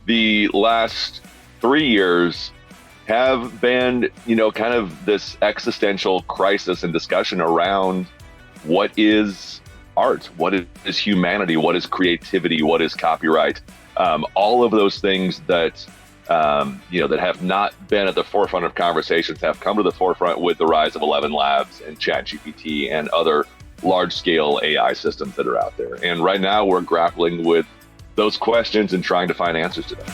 the last 3 years have been, kind of this existential crisis and discussion around what is art, what is humanity, what is creativity, what is copyright, all of those things that that have not been at the forefront of conversations have come to the forefront with the rise of 11 Labs and ChatGPT and other large-scale AI systems that are out there. And right now, we're grappling with those questions and trying to find answers to them.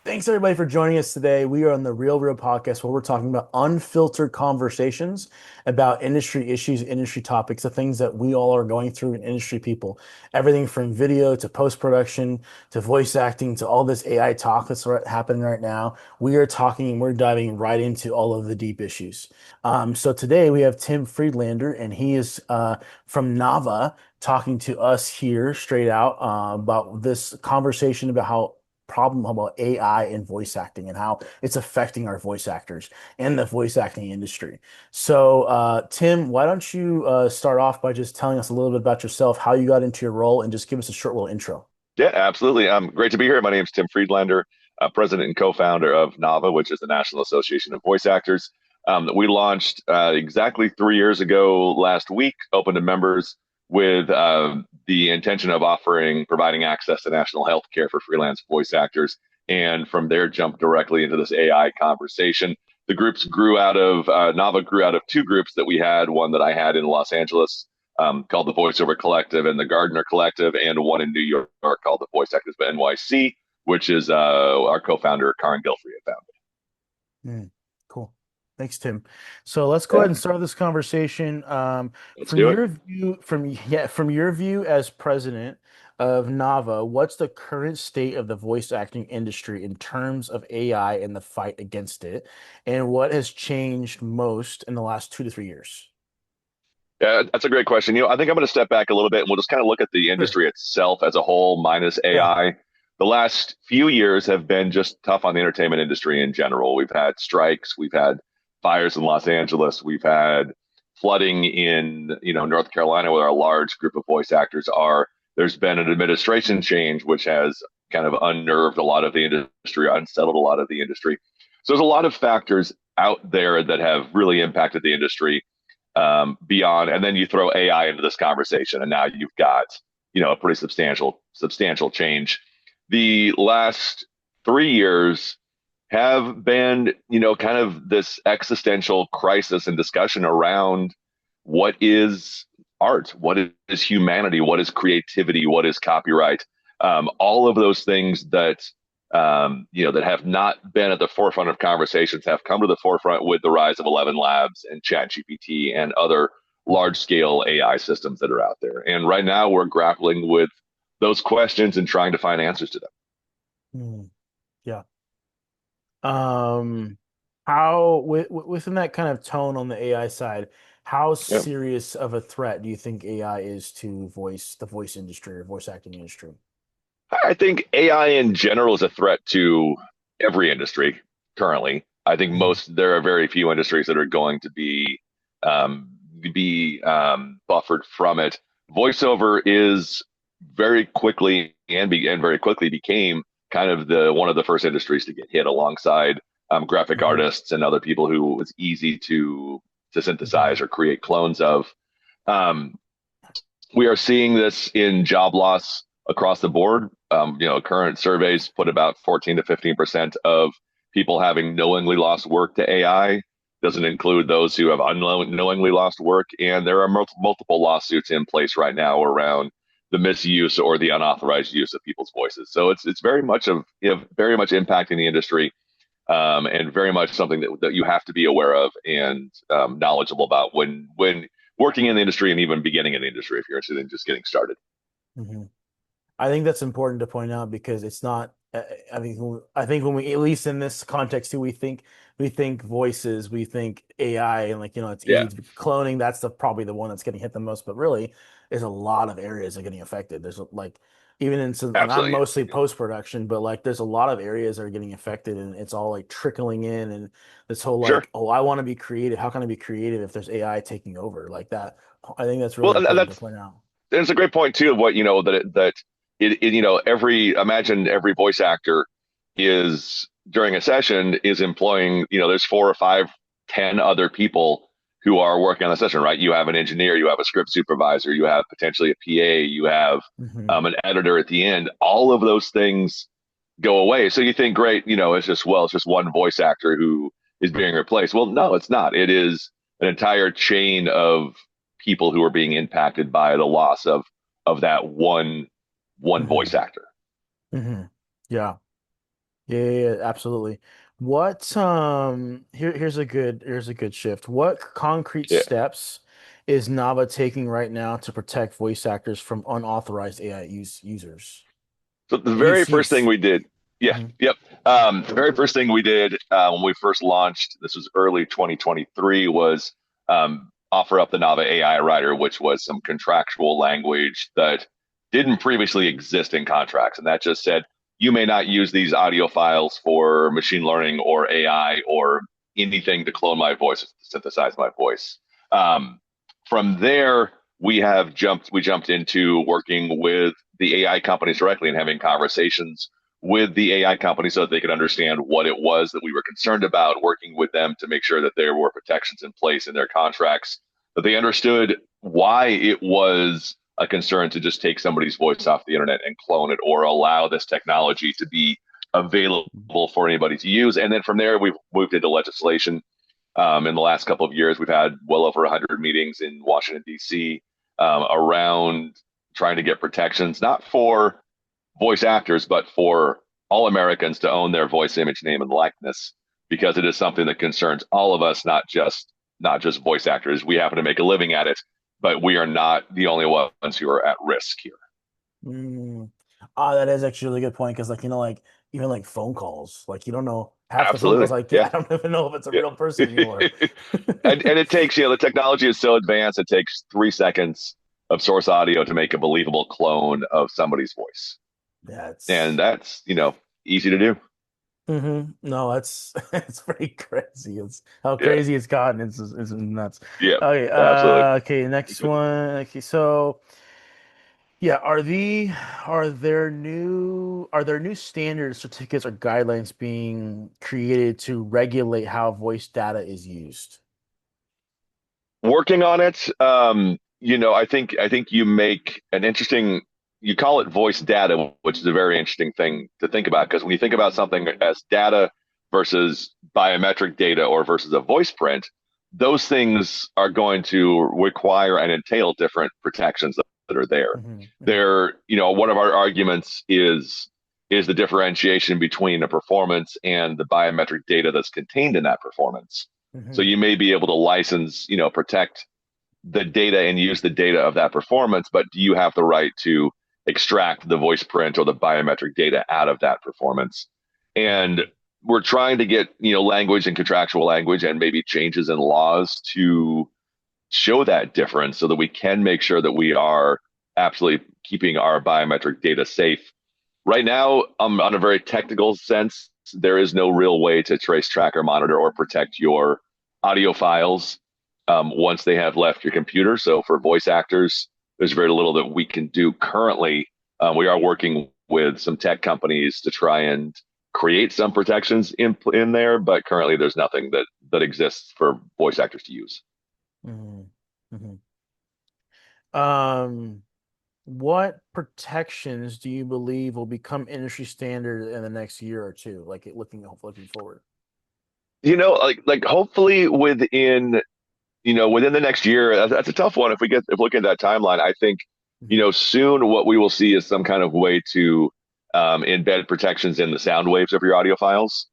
Thanks everybody for joining us today. We are on the Real podcast where we're talking about unfiltered conversations about industry issues, industry topics, the things that we all are going through in industry people. Everything from video to post-production to voice acting to all this AI talk that's happening right now. We are talking and we're diving right into all of the deep issues. So today we have Tim Friedlander, and he is from NAVA talking to us here straight out about this conversation about how problem about AI and voice acting and how it's affecting our voice actors and the voice acting industry. So, Tim, why don't you start off by just telling us a little bit about yourself, how you got into your role, and just give us a short little intro. Yeah, absolutely. Great to be here. My name is Tim Friedlander, president and co-founder of NAVA, which is the National Association of Voice Actors. We launched exactly 3 years ago last week, open to members with the intention of providing access to national health care for freelance voice actors. And from there, jumped directly into this AI conversation. The groups grew out of, NAVA grew out of two groups that we had, one that I had in Los Angeles called the Voiceover Collective and the Gardner Collective, and one in New York called the Voice Actors of NYC, which is our co-founder, Karin Gilfrey, had founded. Cool. Thanks, Tim. So let's go Yeah, ahead and start this conversation. let's From do it. your view, from your view as president of NAVA, what's the current state of the voice acting industry in terms of AI and the fight against it? And what has changed most in the last 2 to 3 years? Yeah, that's a great question. I think I'm going to step back a little bit and we'll just kind of look at the Sure. industry itself as a whole, minus Yeah. AI. The last few years have been just tough on the entertainment industry in general. We've had strikes, we've had fires in Los Angeles, we've had flooding in, North Carolina, where our large group of voice actors are. There's been an administration change, which has kind of unnerved a lot of the industry, unsettled a lot of the industry. So there's a lot of factors out there that have really impacted the industry beyond, and then you throw AI into this conversation, and now you've got a pretty substantial change. The last 3 years have been kind of this existential crisis and discussion around what is art, what is humanity, what is creativity, what is copyright, all of those things that that have not been at the forefront of conversations have come to the forefront with the rise of 11 Labs and ChatGPT and other large-scale AI systems that are out there. And right now, we're grappling with those questions and trying to find answers to them. Hmm. Yeah. Um, how within that kind of tone on the AI side, how Yeah. serious of a threat do you think AI is to the voice industry or voice acting industry? I think AI in general is a threat to every industry currently. I think Mhm. there are very few industries that are going to um, buffered from it. Voiceover is very quickly and very quickly became kind of the one of the first industries to get hit alongside graphic Mhm. artists and other people who it's easy to synthesize Mhm. or create clones of. Um, we are seeing this in job loss across the board. Current surveys put about 14 to 15% of people having knowingly lost work to AI. Doesn't include those who have unknowingly lost work. And there are multiple lawsuits in place right now around the misuse or the unauthorized use of people's voices. So it's very much very much impacting the industry, and very much something that you have to be aware of and knowledgeable about when working in the industry and even beginning in the industry if you're interested in just getting started. Mhm. I think that's important to point out because it's not. I think when we, at least in this context too, we think voices, we think AI, and it's Yeah. easy to cloning. That's probably the one that's getting hit the most. But really, there's a lot of areas that are getting affected. There's like even in some, and I'm Absolutely. mostly post-production, but like there's a lot of areas that are getting affected and it's all like trickling in and this whole Sure. like, oh, I want to be creative. How can I be creative if there's AI taking over like that? I think that's really Well, and important to that's point out. a great point too of what every imagine every voice actor is during a session is employing, there's four or five, 10 other people who are working on the session, right? You have an engineer, you have a script supervisor, you have potentially a PA, you have Hmm. an editor at the end. All of those things go away. So you think, great, it's just one voice actor who is being replaced. Well, no, it's not. It is an entire chain of people who are being impacted by the loss of that one voice Hmm. actor. Hmm. Yeah. Yeah, absolutely. What here's a good shift. What concrete Yeah. steps is Nava taking right now to protect voice actors from unauthorized AI users? So the very Use first thing use. we did, yeah, Mhm. yep. The very first thing we did when we first launched, this was early 2023, was offer up the Nava AI writer, which was some contractual language that didn't previously exist in contracts. And that just said, you may not use these audio files for machine learning or AI or anything to clone my voice, to synthesize my voice. Um, from there, we jumped into working with the AI companies directly and having conversations with the AI companies so that they could understand what it was that we were concerned about, working with them to make sure that there were protections in place in their contracts, that they understood why it was a concern to just take somebody's voice off the internet and clone it or allow this technology to be available for anybody to use. And then from there, we've moved into legislation. In the last couple of years, we've had well over 100 meetings in Washington, D.C. Around trying to get protections, not for voice actors, but for all Americans to own their voice, image, name, and likeness, because it is something that concerns all of us, not just voice actors. We happen to make a living at it, but we are not the only ones who are at risk here. Mm. Ah, that is actually a really good point because, like, like even like phone calls, like you don't know half the phone calls Absolutely, I get. I yeah, don't even know if it's a yeah. real person anymore. And it takes, the technology is so advanced, it takes 3 seconds of source audio to make a believable clone of somebody's voice, and That's that's easy to do. No, that's it's pretty crazy. It's how Yeah, crazy it's gotten. It's nuts. yeah, Okay, absolutely. okay, next one. Okay, so yeah, are there new standards, certificates, or guidelines being created to regulate how voice data is used? Working on it. I think you make an interesting. You call it voice data, which is a very interesting thing to think about because when you think about something as data versus biometric data or versus a voice print, those things are going to require and entail different protections that are there. Hmm. Hmm. One of our arguments is the differentiation between a performance and the biometric data that's contained in that performance. So Hmm. you may be able to license, protect the data and use the data of that performance, but do you have the right to extract the voice print or the biometric data out of that performance? And Hmm. we're trying to get, language and contractual language and maybe changes in laws to show that difference so that we can make sure that we are absolutely keeping our biometric data safe. Right now, on a very technical sense, there is no real way to trace, track, or monitor or protect your audio files once they have left your computer. So for voice actors, there's very little that we can do currently. We are working with some tech companies to try and create some protections in there, but currently there's nothing that exists for voice actors to use. Hmm. Hmm. Um, what protections do you believe will become industry standard in the next year or two? Like looking forward. Like hopefully within the next year. That's a tough one. If we look at that timeline, I think, Hmm. soon what we will see is some kind of way to embed protections in the sound waves of your audio files.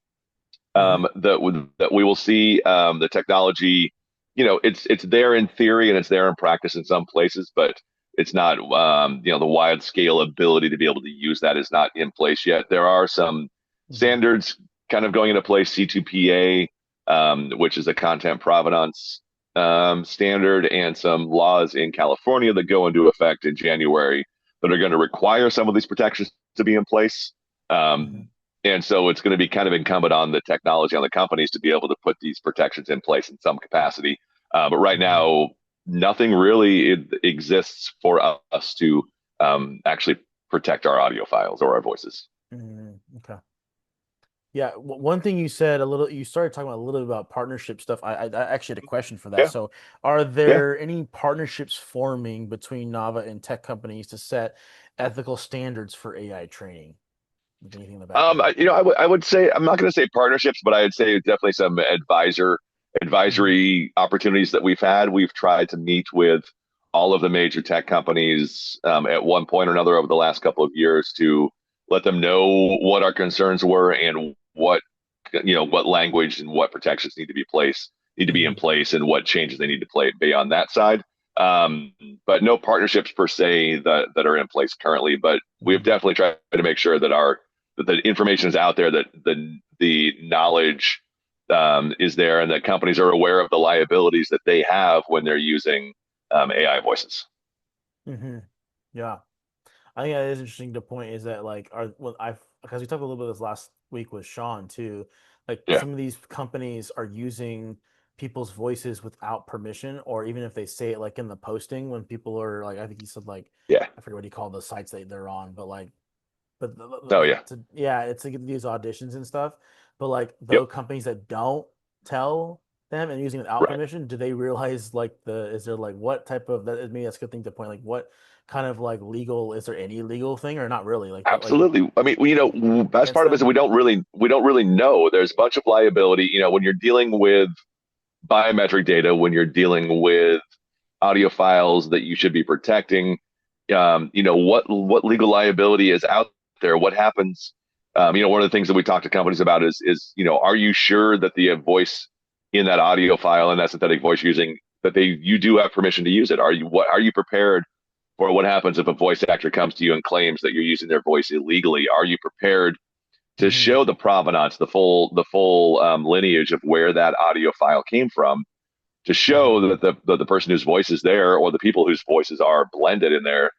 Hmm. That we will see the technology. It's there in theory and it's there in practice in some places, but it's not. The wide scale ability to be able to use that is not in place yet. There are some Hmm. standards kind of going into place. C2PA, which is a content provenance standard, and some laws in California that go into effect in January that are going to require some of these protections to be in place. Hmm. Um, and so it's going to be kind of incumbent on the technology, on the companies to be able to put these protections in place in some capacity. But right Hmm. now, nothing really exists for us to actually protect our audio files or our voices. Hmm. Okay. Yeah, one thing you said you started talking about a little bit about partnership stuff. I actually had a question for that. Yeah, So, are yeah. there any partnerships forming between NAVA and tech companies to set ethical standards for AI training? Like anything in the background? I would say I'm not going to say partnerships, but I would say definitely some Hmm. advisory opportunities that we've had. We've tried to meet with all of the major tech companies at one point or another over the last couple of years to let them know what our concerns were and what language and what protections need to be in Hmm. place and what changes they need to play be on that side. Um, but no partnerships per se that are in place currently. But we've Hmm. definitely tried to make sure that the information is out there, that the knowledge is there, and that companies are aware of the liabilities that they have when they're using AI voices. Hmm. Yeah. I think that is interesting. The point is that like are well I've because we talked a little bit this last week with Sean too. Like Yeah, some of these companies are using people's voices without permission, or even if they say it like in the posting when people are like I think he said like yeah, I forget what he called the sites that they're on, but like oh yeah, yeah, it's like these auditions and stuff. But like yep, those companies that don't tell them and using it without right. permission, do they realize like the is there like what type of that maybe that's a good thing to point like what kind of like legal is there any legal thing or not really like Absolutely. I mean, best against part of it is that them? we don't really know. There's a bunch of liability. When you're dealing with biometric data, when you're dealing with audio files that you should be protecting. What legal liability is out there? What happens? One of the things that we talk to companies about is are you sure that the voice in that audio file and that synthetic voice using that you do have permission to use it? Are you prepared for what happens if a voice actor comes to you and claims that you're using their voice illegally? Are you prepared to Hmm. show the provenance, the full lineage of where that audio file came from, to Hmm. show that the person whose voice is there or the people whose voices are blended in there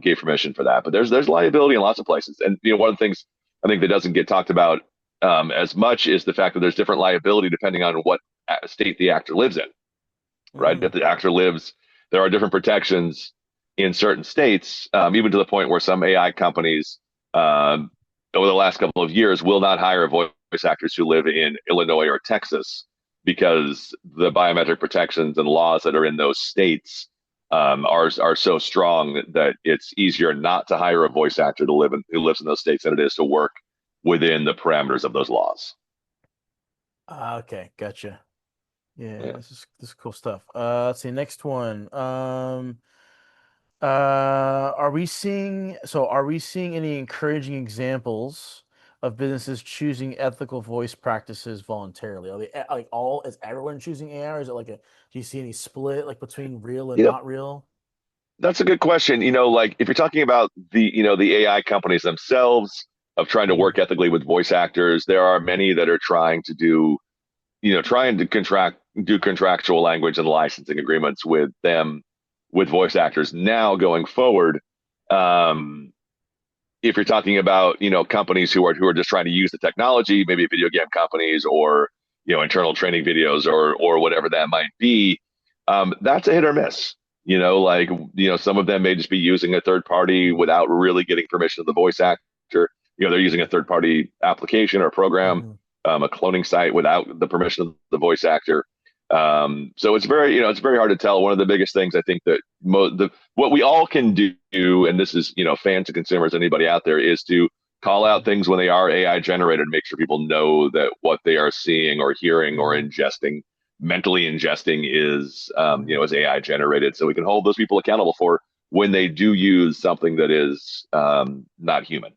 gave permission for that. But there's liability in lots of places, and one of the things I think that doesn't get talked about as much is the fact that there's different liability depending on what state the actor lives in. Right? If Hmm. the actor lives, there are different protections in certain states, even to the point where some AI companies um, over the last couple of years will not hire voice actors who live in Illinois or Texas because the biometric protections and laws that are in those states are so strong that it's easier not to hire a voice actor who lives in those states than it is to work within the parameters of those laws. Okay, gotcha. Yeah, Yeah. this is cool stuff. Let's see, next one. Are we seeing any encouraging examples of businesses choosing ethical voice practices voluntarily? Are they like all is everyone choosing AI, or is it like do you see any split like between real and You know, not real? That's a good question. Like if you're talking about the AI companies themselves of trying to Hmm. work ethically with voice actors, there are many that are trying to do contractual language and licensing agreements with them, with voice actors now going forward. Um, if you're talking about, companies who are just trying to use the technology, maybe video game companies or, internal training videos or whatever that might be, that's a hit or miss. Like, some of them may just be using a third party Hmm. without really getting permission of the voice actor. They're using a third party application or program, Hmm. a cloning site without the permission of the voice actor. So it's very hard to tell. One of the biggest things I think that what we all can do, and this is, fans and consumers, anybody out there, is to call out Hmm. things when they are AI generated, make sure people know that what they are seeing or hearing or Hmm. mentally ingesting Hmm. is AI generated. So we can hold those people accountable for when they do use something that is not human.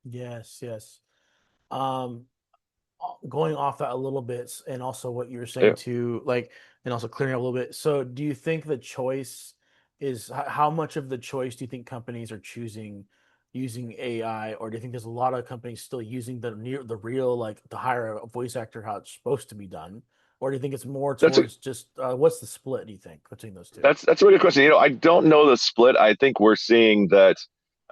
Yes, yes. Um, going off that a little bit and also what you were saying Yeah. too like and also clearing up a little bit, so do you think the choice is how much of the choice do you think companies are choosing using AI, or do you think there's a lot of companies still using the real like to hire a voice actor how it's supposed to be done, or do you think it's more That's a towards just what's the split do you think between those two? that's a really good question. I don't know the split. I think we're seeing that.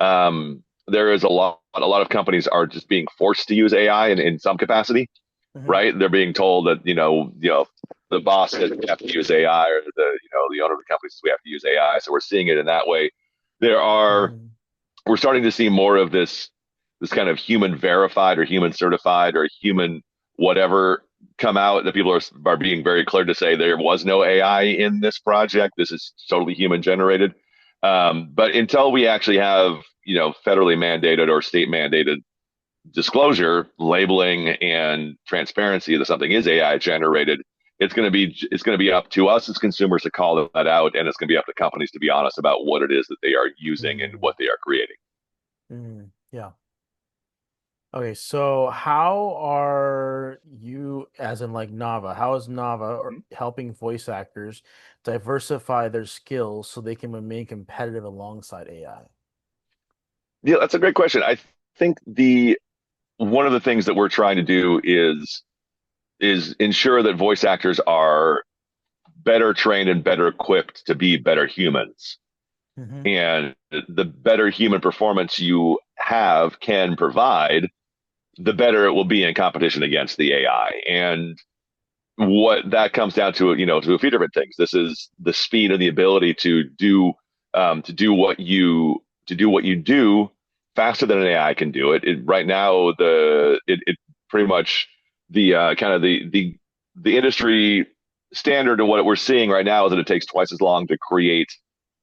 There is a lot of companies are just being forced to use AI in some capacity, Hmm. right? They're being told that the boss says we have to use AI, or the owner of the company says we have to use AI. So we're seeing it in that way. There are Hmm. We're starting to see more of this kind of human verified or human certified or human whatever come out, that people are being very clear to say there was no AI in this project. This is totally human generated. But until we actually have federally mandated or state mandated disclosure, labeling, and transparency that something is AI generated, it's going to be up to us as consumers to call that out, and it's going to be up to companies to be honest about what it is that they are using and Hmm. what they are creating. Hmm. Yeah. Okay, so how are you, as in like Nava, how is Nava or helping voice actors diversify their skills so they can remain competitive alongside AI? Yeah, that's a great question. I think the one of the things that we're trying to do is ensure that voice actors are better trained and better equipped to be better humans. Hmm. And the better human performance you have can provide, the better it will be in competition against the AI. And what that comes down to a few different things. This is the speed and the ability to do what you do faster than an AI can do it. Right now, it pretty much the kind of the industry standard, and what we're seeing right now is that it takes twice as long to create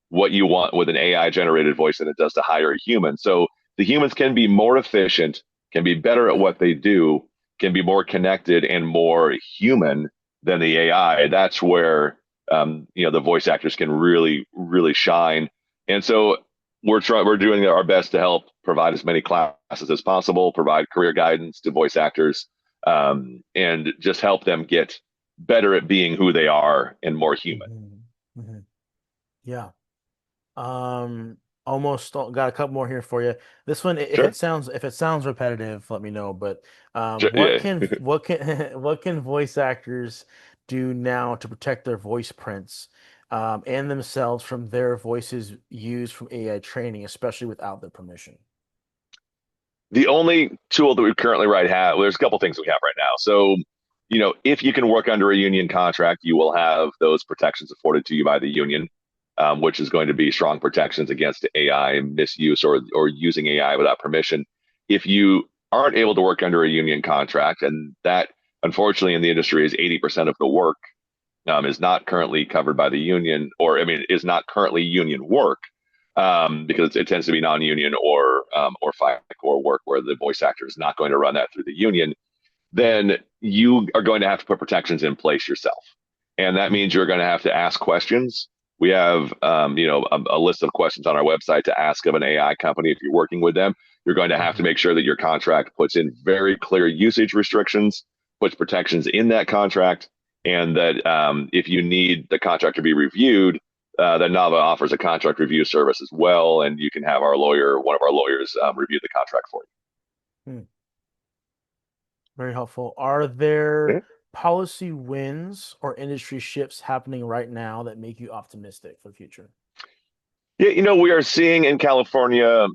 what you want with an AI generated voice than it does to hire a human. So the humans can be more efficient, can be better at what they do, can be more connected and more human than the AI. That's where the voice actors can really, really shine. And so we're doing our best to help provide as many classes as possible, provide career guidance to voice actors, and just help them get better at being who they are and more human. Hmm. Hmm. Yeah. Um, got a couple more here for you. This one, Sure. if it sounds repetitive, let me know. But Sure. Yeah. what can voice actors do now to protect their voice prints, and themselves from their voices used from AI training, especially without their permission? The only tool that we currently have, well, there's a couple things we have right now. So, if you can work under a union contract, you will have those protections afforded to you by the union, which is going to be strong protections against AI misuse or using AI without permission. If you aren't able to work under a union contract, and that unfortunately in the industry is 80% of the work, is not currently covered by the union, or I mean, is not currently union work, because it tends to be non-union or FICA or work where the voice actor is not going to run that through the union. Then you are going to have to put protections in place yourself, and that means you're going to have to ask questions. We have a list of questions on our website to ask of an AI company if you're working with them. You're going to have to Hmm. make sure that your contract puts in very clear usage restrictions, puts protections in that contract, and that if you need the contract to be reviewed, that NAVA offers a contract review service as well, and you can have one of our lawyers, review the contract for Very helpful. Are there you. policy wins or industry shifts happening right now that make you optimistic for the future? Yeah, we are seeing in California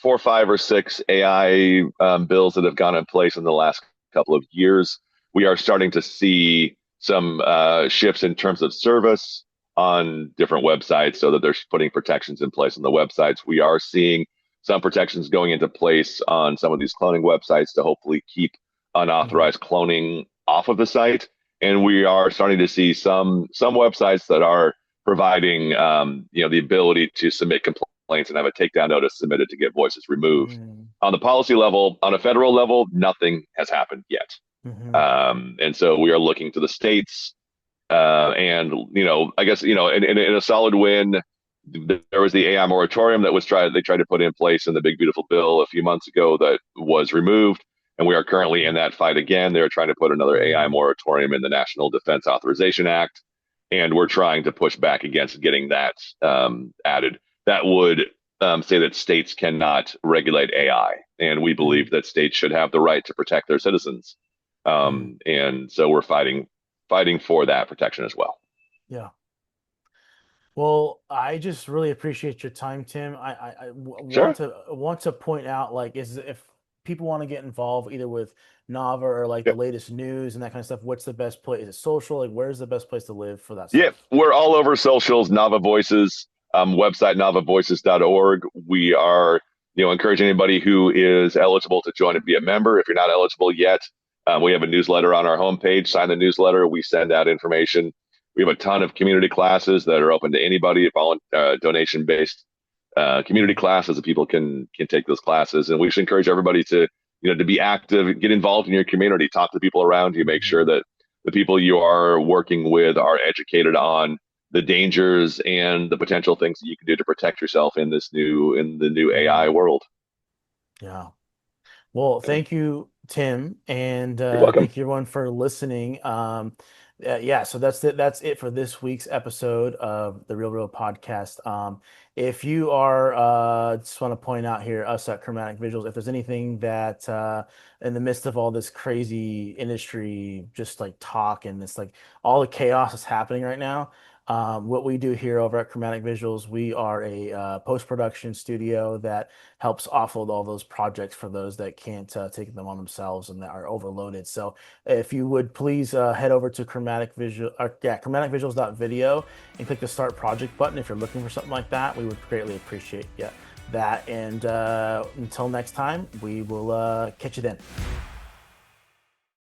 4, 5, or 6 AI bills that have gone in place in the last couple of years. We are starting to see some shifts in terms of service on different websites so that they're putting protections in place on the websites. We are seeing some protections going into place on some of these cloning websites to hopefully keep Hmm. unauthorized cloning off of the site. And we are starting to see some websites that are providing the ability to submit complaints and have a takedown notice submitted to get voices removed. Hmm. On the policy level, on a federal level, nothing has happened yet. Hmm. And so we are looking to the states, and I guess in a solid win, there was the AI moratorium that they tried to put in place in the big beautiful bill a few months ago that was removed, and we are currently in that fight again. They're trying to put another AI Hmm. moratorium in the National Defense Authorization Act, and we're trying to push back against getting that added. That would say that states cannot regulate AI, and we Hmm. believe that states should have the right to protect their citizens. Hmm. And so we're fighting for that protection as well. Yeah. Well, I just really appreciate your time, Tim. Sure. Want to point out, like, is if people want to get involved either with NAVA or like the Yep. maybe latest news and that kind of stuff, what's the best place? Is it social? Like, where's the best place to live for that Yeah, stuff? we're all over socials, Nava Voices, website navavoices.org. We are, encouraging anybody who is eligible to join and be a member. If you're not eligible yet, we have a newsletter on our homepage. Sign the newsletter. We send out information. We have a ton of community classes that are open to anybody, donation based community Mhm. classes that people can take those classes. And we should encourage everybody to to be active, get involved in your community, talk to the people around you, make sure Mhm. that the people you are working with are educated on the dangers and the potential things that you can do to protect yourself in the new AI Mhm. world. Yeah. Well, Yeah. thank you, Tim, and You're welcome. thank you everyone for listening. Yeah, so that's it for this week's episode of the Real Podcast. If you are, just want to point out here, us at Chromatic Visuals, if there's anything that in the midst of all this crazy industry, just like talk and this like all the chaos that's happening right now. What we do here over at Chromatic Visuals, we are a post-production studio that helps offload all those projects for those that can't take them on themselves and that are overloaded. So if you would please head over to chromaticvisuals.video and click the start project button if you're looking for something like that. We would greatly appreciate that. And until next time, we will catch you then.